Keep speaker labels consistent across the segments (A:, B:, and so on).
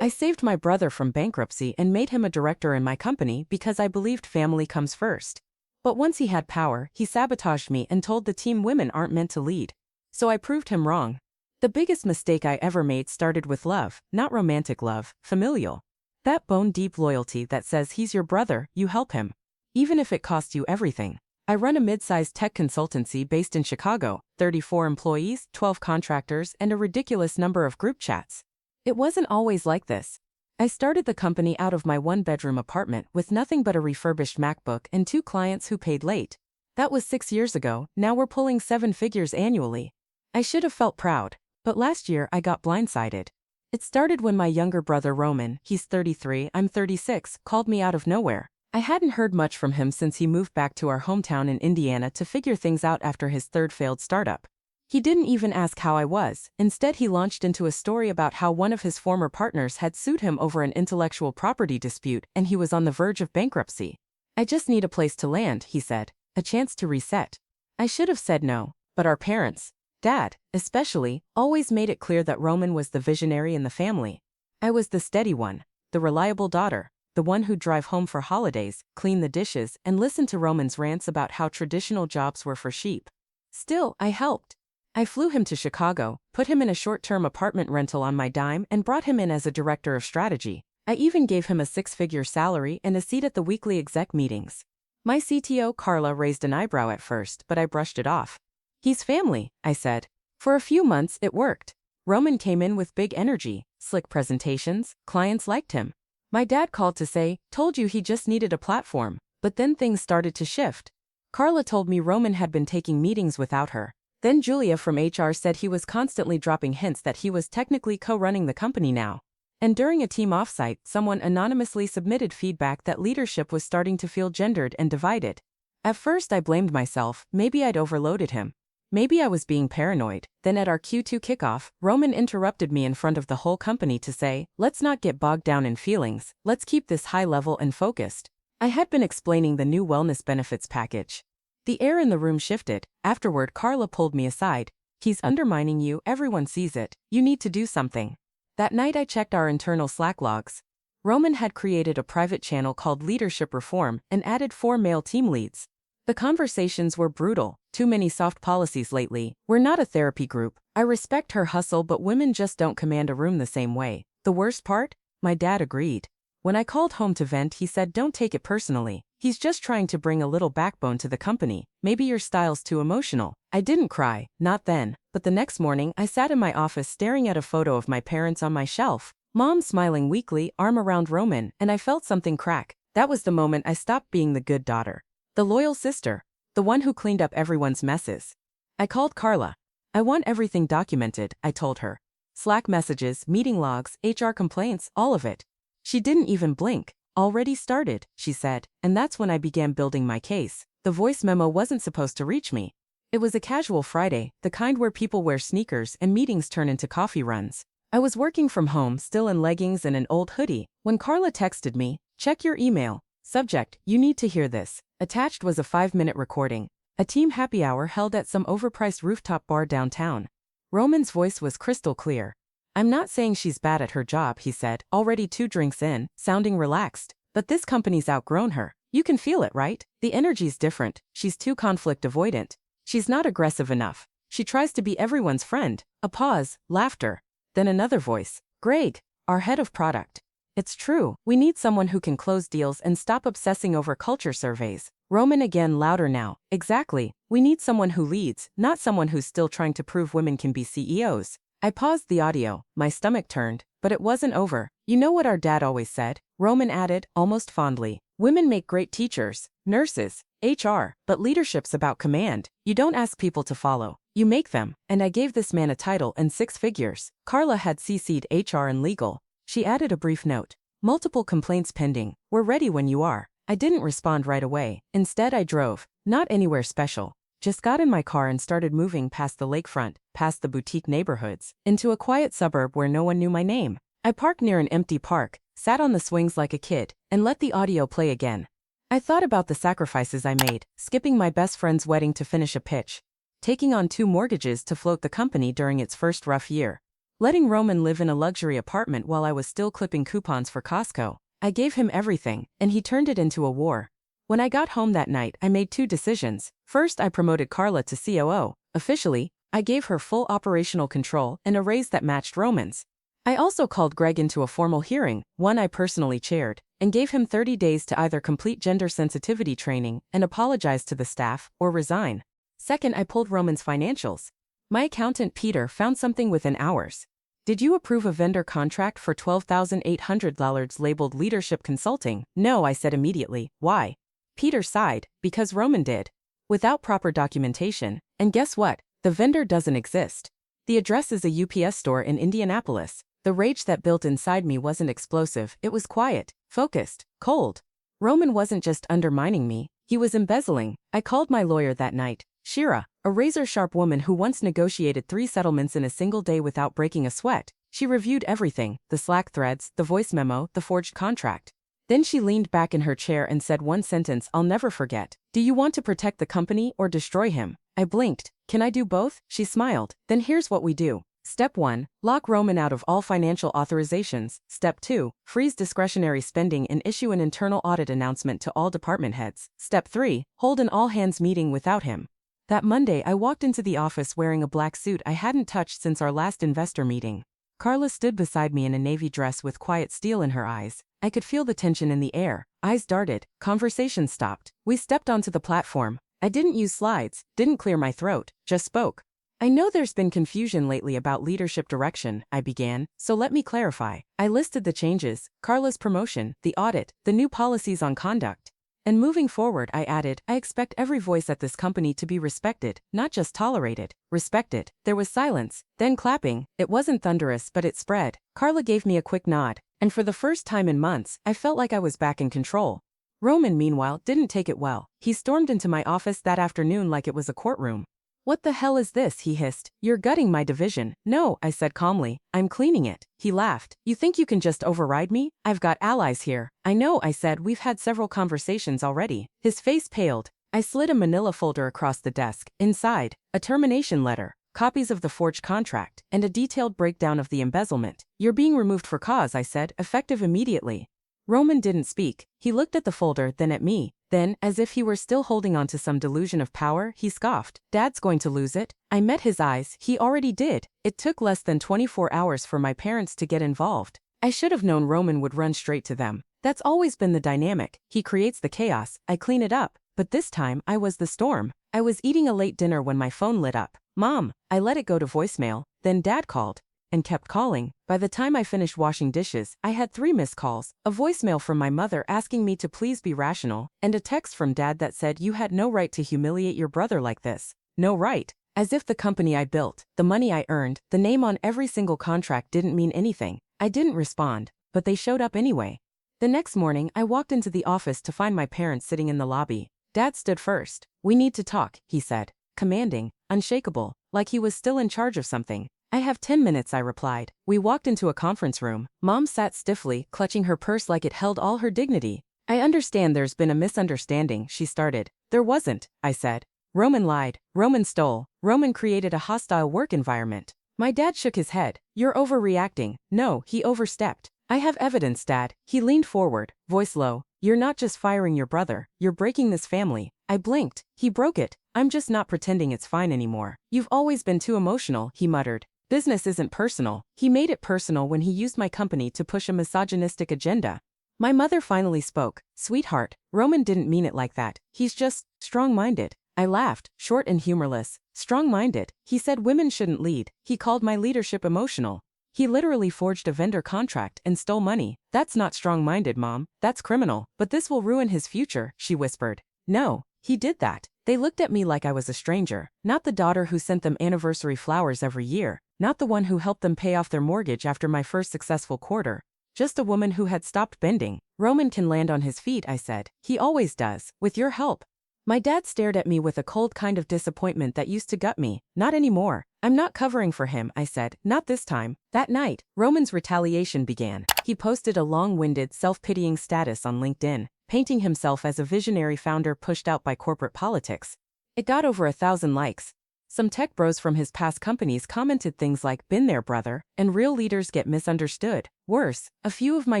A: I saved my brother from bankruptcy and made him a director in my company because I believed family comes first. But once he had power, he sabotaged me and told the team women aren't meant to lead. So I proved him wrong. The biggest mistake I ever made started with love, not romantic love, familial. That bone-deep loyalty that says he's your brother, you help him. Even if it costs you everything. I run a mid-sized tech consultancy based in Chicago, 34 employees, 12 contractors, and a ridiculous number of group chats. It wasn't always like this. I started the company out of my one-bedroom apartment with nothing but a refurbished MacBook and 2 clients who paid late. That was 6 years ago, now we're pulling 7 figures annually. I should have felt proud, but last year I got blindsided. It started when my younger brother Roman, he's 33, I'm 36, called me out of nowhere. I hadn't heard much from him since he moved back to our hometown in Indiana to figure things out after his third failed startup. He didn't even ask how I was, instead he launched into a story about how one of his former partners had sued him over an intellectual property dispute and he was on the verge of bankruptcy. I just need a place to land, he said, a chance to reset. I should have said no, but our parents, Dad, especially, always made it clear that Roman was the visionary in the family. I was the steady one, the reliable daughter, the one who'd drive home for holidays, clean the dishes, and listen to Roman's rants about how traditional jobs were for sheep. Still, I helped. I flew him to Chicago, put him in a short-term apartment rental on my dime, and brought him in as a director of strategy. I even gave him a 6-figure salary and a seat at the weekly exec meetings. My CTO, Carla, raised an eyebrow at first, but I brushed it off. He's family, I said. For a few months, it worked. Roman came in with big energy, slick presentations, clients liked him. My dad called to say, told you he just needed a platform, but then things started to shift. Carla told me Roman had been taking meetings without her. Then Julia from HR said he was constantly dropping hints that he was technically co-running the company now. And during a team offsite, someone anonymously submitted feedback that leadership was starting to feel gendered and divided. At first I blamed myself, maybe I'd overloaded him. Maybe I was being paranoid. Then at our Q2 kickoff, Roman interrupted me in front of the whole company to say, let's not get bogged down in feelings, let's keep this high level and focused. I had been explaining the new wellness benefits package. The air in the room shifted. Afterward, Carla pulled me aside. He's undermining you, everyone sees it, you need to do something. That night I checked our internal Slack logs. Roman had created a private channel called Leadership Reform and added 4 male team leads. The conversations were brutal. Too many soft policies lately. We're not a therapy group. I respect her hustle, but women just don't command a room the same way. The worst part? My dad agreed. When I called home to vent, he said, don't take it personally. He's just trying to bring a little backbone to the company. Maybe your style's too emotional. I didn't cry, not then. But the next morning, I sat in my office staring at a photo of my parents on my shelf. Mom smiling weakly, arm around Roman, and I felt something crack. That was the moment I stopped being the good daughter. The loyal sister. The one who cleaned up everyone's messes. I called Carla. I want everything documented, I told her. Slack messages, meeting logs, HR complaints, all of it. She didn't even blink. Already started, she said, and that's when I began building my case. The voice memo wasn't supposed to reach me. It was a casual Friday, the kind where people wear sneakers and meetings turn into coffee runs. I was working from home, still in leggings and an old hoodie, when Carla texted me, check your email. Subject, you need to hear this. Attached was a 5-minute recording. A team happy hour held at some overpriced rooftop bar downtown. Roman's voice was crystal clear. I'm not saying she's bad at her job, he said, already 2 drinks in, sounding relaxed. But this company's outgrown her. You can feel it, right? The energy's different. She's too conflict avoidant. She's not aggressive enough. She tries to be everyone's friend. A pause, laughter. Then another voice. Greg, our head of product. It's true, we need someone who can close deals and stop obsessing over culture surveys. Roman again, louder now. Exactly, we need someone who leads, not someone who's still trying to prove women can be CEOs. I paused the audio, my stomach turned, but it wasn't over. You know what our dad always said? Roman added, almost fondly. Women make great teachers, nurses, HR, but leadership's about command. You don't ask people to follow, you make them. And I gave this man a title and 6 figures. Carla had CC'd HR and legal. She added a brief note. Multiple complaints pending. We're ready when you are. I didn't respond right away. Instead I drove. Not anywhere special. Just got in my car and started moving past the lakefront, past the boutique neighborhoods, into a quiet suburb where no one knew my name. I parked near an empty park, sat on the swings like a kid, and let the audio play again. I thought about the sacrifices I made, skipping my best friend's wedding to finish a pitch, taking on 2 mortgages to float the company during its first rough year. letting Roman live in a luxury apartment while I was still clipping coupons for Costco. I gave him everything, and he turned it into a war. When I got home that night, I made two decisions. First, I promoted Carla to COO. Officially, I gave her full operational control and a raise that matched Roman's. I also called Greg into a formal hearing, one I personally chaired, and gave him 30 days to either complete gender sensitivity training and apologize to the staff or resign. Second, I pulled Roman's financials. My accountant Peter found something within hours. Did you approve a vendor contract for $12,800 labeled leadership consulting? No, I said immediately. Why? Peter sighed, because Roman did. Without proper documentation. And guess what? The vendor doesn't exist. The address is a UPS store in Indianapolis. The rage that built inside me wasn't explosive, it was quiet, focused, cold. Roman wasn't just undermining me, he was embezzling. I called my lawyer that night, Shira, a razor-sharp woman who once negotiated 3 settlements in a single day without breaking a sweat. She reviewed everything, the Slack threads, the voice memo, the forged contract. Then she leaned back in her chair and said one sentence I'll never forget. Do you want to protect the company or destroy him? I blinked. Can I do both? She smiled. Then here's what we do. Step 1. Lock Roman out of all financial authorizations. Step 2. Freeze discretionary spending and issue an internal audit announcement to all department heads. Step 3. Hold an all-hands meeting without him. That Monday, I walked into the office wearing a black suit I hadn't touched since our last investor meeting. Carla stood beside me in a navy dress with quiet steel in her eyes. I could feel the tension in the air. Eyes darted. Conversation stopped. We stepped onto the platform. I didn't use slides, didn't clear my throat, just spoke. I know there's been confusion lately about leadership direction, I began, so let me clarify. I listed the changes, Carla's promotion, the audit, the new policies on conduct. And moving forward, I added, I expect every voice at this company to be respected, not just tolerated. Respected. There was silence, then clapping. It wasn't thunderous, but it spread. Carla gave me a quick nod, and for the first time in months, I felt like I was back in control. Roman, meanwhile, didn't take it well. He stormed into my office that afternoon like it was a courtroom. What the hell is this? He hissed. You're gutting my division. No, I said calmly. I'm cleaning it. He laughed. You think you can just override me? I've got allies here. I know, I said. We've had several conversations already. His face paled. I slid a manila folder across the desk. Inside, a termination letter, copies of the forged contract, and a detailed breakdown of the embezzlement. You're being removed for cause, I said, effective immediately. Roman didn't speak. He looked at the folder, then at me. Then, as if he were still holding on to some delusion of power, he scoffed. Dad's going to lose it. I met his eyes. He already did. It took less than 24 hours for my parents to get involved. I should have known Roman would run straight to them. That's always been the dynamic. He creates the chaos, I clean it up. But this time, I was the storm. I was eating a late dinner when my phone lit up. Mom. I let it go to voicemail. Then Dad called. And kept calling. By the time I finished washing dishes, I had 3 missed calls, a voicemail from my mother asking me to please be rational, and a text from Dad that said you had no right to humiliate your brother like this. No right. As if the company I built, the money I earned, the name on every single contract didn't mean anything. I didn't respond, but they showed up anyway. The next morning, I walked into the office to find my parents sitting in the lobby. Dad stood first. We need to talk, he said, commanding, unshakable, like he was still in charge of something. I have 10 minutes, I replied. We walked into a conference room. Mom sat stiffly, clutching her purse like it held all her dignity. I understand there's been a misunderstanding, she started. There wasn't, I said. Roman lied. Roman stole. Roman created a hostile work environment. My dad shook his head. You're overreacting. No, he overstepped. I have evidence, Dad. He leaned forward, voice low. You're not just firing your brother. You're breaking this family. I blinked. He broke it. I'm just not pretending it's fine anymore. You've always been too emotional, he muttered. Business isn't personal. He made it personal when he used my company to push a misogynistic agenda. My mother finally spoke. Sweetheart, Roman didn't mean it like that. He's just strong-minded. I laughed, short and humorless. Strong-minded. He said women shouldn't lead. He called my leadership emotional. He literally forged a vendor contract and stole money. That's not strong-minded, Mom. That's criminal. But this will ruin his future, she whispered. No, he did that. They looked at me like I was a stranger. Not the daughter who sent them anniversary flowers every year. Not the one who helped them pay off their mortgage after my first successful quarter. Just a woman who had stopped bending. Roman can land on his feet, I said. He always does. With your help. My dad stared at me with a cold kind of disappointment that used to gut me. Not anymore. I'm not covering for him, I said. Not this time. That night, Roman's retaliation began. He posted a long-winded, self-pitying status on LinkedIn, painting himself as a visionary founder pushed out by corporate politics. It got over 1,000 likes. Some tech bros from his past companies commented things like, "Been there, brother," and "Real leaders get misunderstood." Worse, a few of my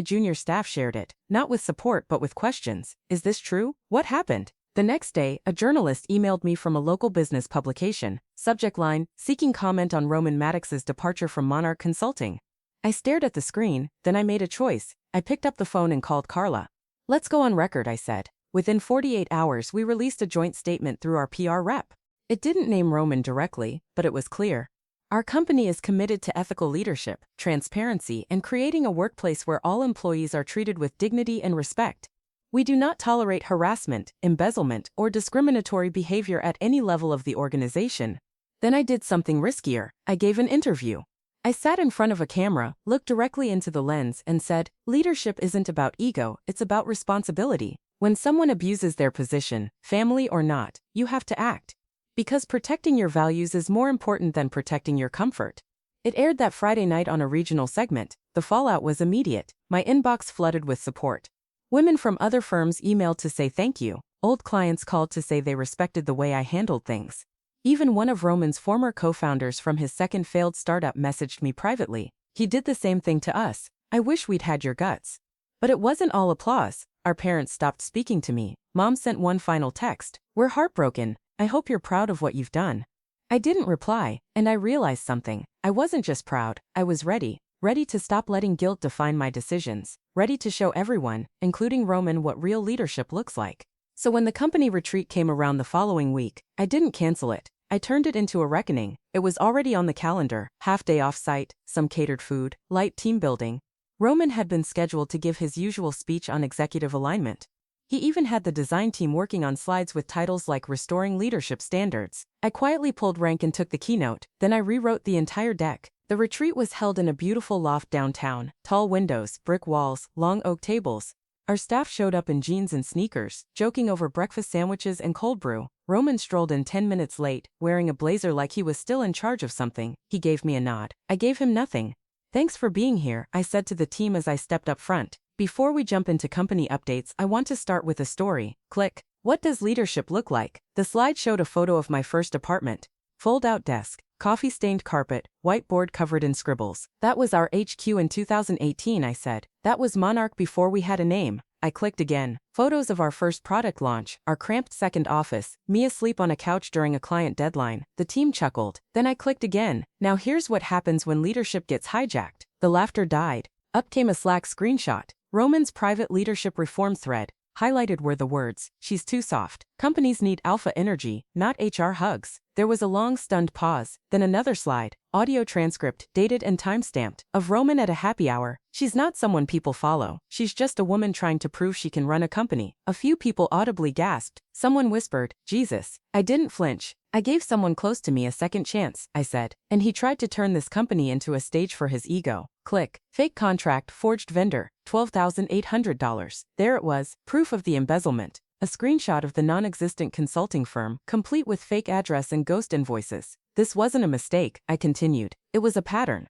A: junior staff shared it, not with support but with questions. "Is this true? What happened?" The next day, a journalist emailed me from a local business publication. Subject line, "Seeking comment on Roman Maddox's departure from Monarch Consulting." I stared at the screen, then I made a choice. I picked up the phone and called Carla. "Let's go on record," I said. Within 48 hours, we released a joint statement through our PR rep. It didn't name Roman directly, but it was clear. Our company is committed to ethical leadership, transparency, and creating a workplace where all employees are treated with dignity and respect. We do not tolerate harassment, embezzlement, or discriminatory behavior at any level of the organization. Then I did something riskier. I gave an interview. I sat in front of a camera, looked directly into the lens, and said, "Leadership isn't about ego, it's about responsibility. When someone abuses their position, family or not, you have to act. Because protecting your values is more important than protecting your comfort." It aired that Friday night on a regional segment. The fallout was immediate. My inbox flooded with support. Women from other firms emailed to say thank you. Old clients called to say they respected the way I handled things. Even one of Roman's former co-founders from his second failed startup messaged me privately. "He did the same thing to us. I wish we'd had your guts." But it wasn't all applause. Our parents stopped speaking to me. Mom sent one final text. "We're heartbroken. I hope you're proud of what you've done." I didn't reply, and I realized something. I wasn't just proud, I was ready. Ready to stop letting guilt define my decisions. Ready to show everyone, including Roman, what real leadership looks like. So when the company retreat came around the following week, I didn't cancel it. I turned it into a reckoning. It was already on the calendar, half-day off-site, some catered food, light team building. Roman had been scheduled to give his usual speech on executive alignment. He even had the design team working on slides with titles like "Restoring Leadership Standards." I quietly pulled rank and took the keynote, then I rewrote the entire deck. The retreat was held in a beautiful loft downtown, tall windows, brick walls, long oak tables. Our staff showed up in jeans and sneakers, joking over breakfast sandwiches and cold brew. Roman strolled in 10 minutes late, wearing a blazer like he was still in charge of something. He gave me a nod. I gave him nothing. "Thanks for being here," I said to the team as I stepped up front. "Before we jump into company updates, I want to start with a story." Click. What does leadership look like? The slide showed a photo of my first apartment. Fold-out desk, coffee-stained carpet, whiteboard covered in scribbles. "That was our HQ in 2018, I said. "That was Monarch before we had a name." I clicked again. Photos of our first product launch, our cramped second office, me asleep on a couch during a client deadline. The team chuckled. Then I clicked again. Now here's what happens when leadership gets hijacked. The laughter died. Up came a Slack screenshot. Roman's private leadership reform thread. Highlighted were the words, "She's too soft. Companies need alpha energy, not HR hugs." There was a long stunned pause, then another slide, audio transcript, dated and timestamped, of Roman at a happy hour. "She's not someone people follow. She's just a woman trying to prove she can run a company." A few people audibly gasped. Someone whispered, "Jesus." I didn't flinch. "I gave someone close to me a second chance," I said, "and he tried to turn this company into a stage for his ego." Click. Fake contract, forged vendor, $12,800. There it was, proof of the embezzlement. A screenshot of the non-existent consulting firm, complete with fake address and ghost invoices. "This wasn't a mistake," I continued. "It was a pattern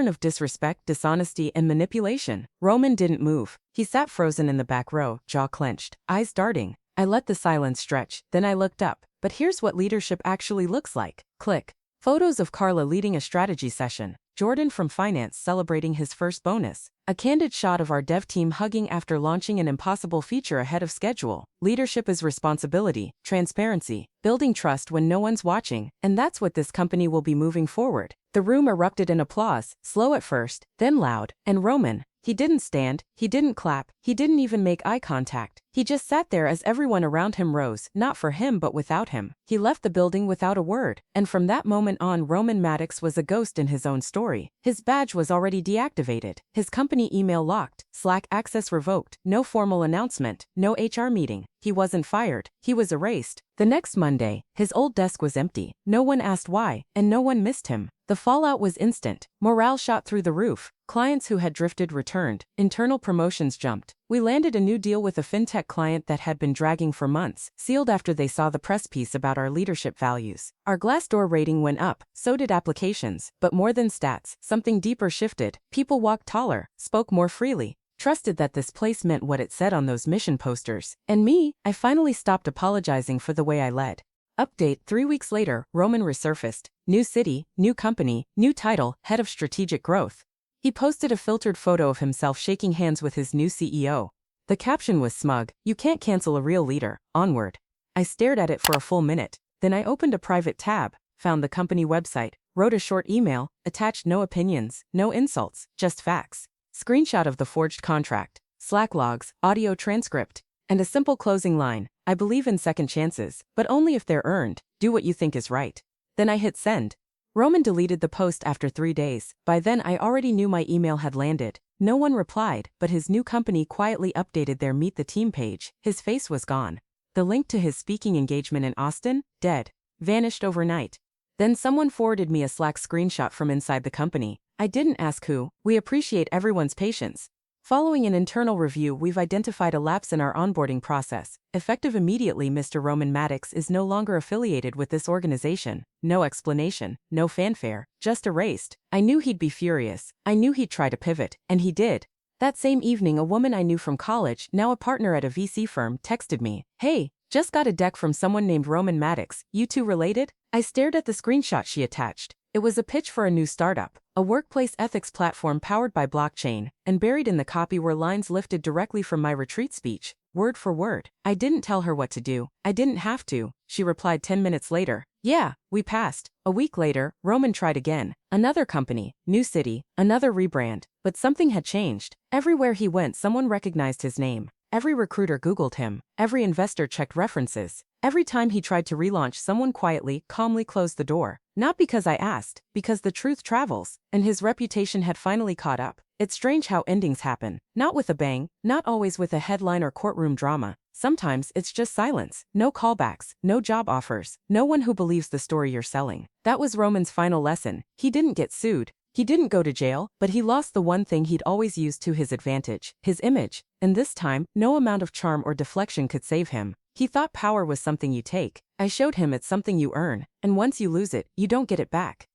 A: of disrespect, dishonesty, and manipulation." Roman didn't move. He sat frozen in the back row, jaw clenched, eyes darting. I let the silence stretch, then I looked up. But here's what leadership actually looks like. Click. Photos of Carla leading a strategy session. Jordan from finance celebrating his first bonus. A candid shot of our dev team hugging after launching an impossible feature ahead of schedule. Leadership is responsibility, transparency, building trust when no one's watching, and that's what this company will be moving forward. The room erupted in applause, slow at first, then loud, and Roman. He didn't stand, he didn't clap, he didn't even make eye contact. He just sat there as everyone around him rose, not for him but without him. He left the building without a word, and from that moment on Roman Maddox was a ghost in his own story. His badge was already deactivated, his company email locked, Slack access revoked, no formal announcement, no HR meeting. He wasn't fired, he was erased. The next Monday, his old desk was empty. No one asked why, and no one missed him. The fallout was instant. Morale shot through the roof. Clients who had drifted returned. Internal promotions jumped. We landed a new deal with a fintech client that had been dragging for months, sealed after they saw the press piece about our leadership values. Our Glassdoor rating went up, so did applications. But more than stats, something deeper shifted. People walked taller, spoke more freely, trusted that this place meant what it said on those mission posters. And me, I finally stopped apologizing for the way I led. Update 3 weeks later, Roman resurfaced. New city, new company, new title, head of strategic growth. He posted a filtered photo of himself shaking hands with his new CEO. The caption was smug, "You can't cancel a real leader, onward." I stared at it for a full minute. Then I opened a private tab, found the company website, wrote a short email, attached no opinions, no insults, just facts. Screenshot of the forged contract, Slack logs, audio transcript, and a simple closing line. I believe in second chances, but only if they're earned. Do what you think is right. Then I hit send. Roman deleted the post after 3 days. By then I already knew my email had landed. No one replied, but his new company quietly updated their Meet the Team page. His face was gone. The link to his speaking engagement in Austin, dead. Vanished overnight. Then someone forwarded me a Slack screenshot from inside the company. I didn't ask who. We appreciate everyone's patience. Following an internal review, we've identified a lapse in our onboarding process. Effective immediately, Mr. Roman Maddox is no longer affiliated with this organization. No explanation, no fanfare, just erased. I knew he'd be furious. I knew he'd try to pivot, and he did. That same evening, a woman I knew from college, now a partner at a VC firm, texted me, "Hey, just got a deck from someone named Roman Maddox. You two related?" I stared at the screenshot she attached. It was a pitch for a new startup, a workplace ethics platform powered by blockchain, and buried in the copy were lines lifted directly from my retreat speech, word for word. I didn't tell her what to do. I didn't have to. She replied 10 minutes later. "Yeah, we passed." A week later, Roman tried again. Another company, new city, another rebrand. But something had changed. Everywhere he went, someone recognized his name. Every recruiter Googled him. Every investor checked references. Every time he tried to relaunch, someone quietly, calmly closed the door. Not because I asked, because the truth travels, and his reputation had finally caught up. It's strange how endings happen. Not with a bang, not always with a headline or courtroom drama. Sometimes it's just silence. No callbacks, no job offers, no one who believes the story you're selling. That was Roman's final lesson. He didn't get sued. He didn't go to jail, but he lost the one thing he'd always used to his advantage, his image. And this time, no amount of charm or deflection could save him. He thought power was something you take. I showed him it's something you earn, and once you lose it, you don't get it back.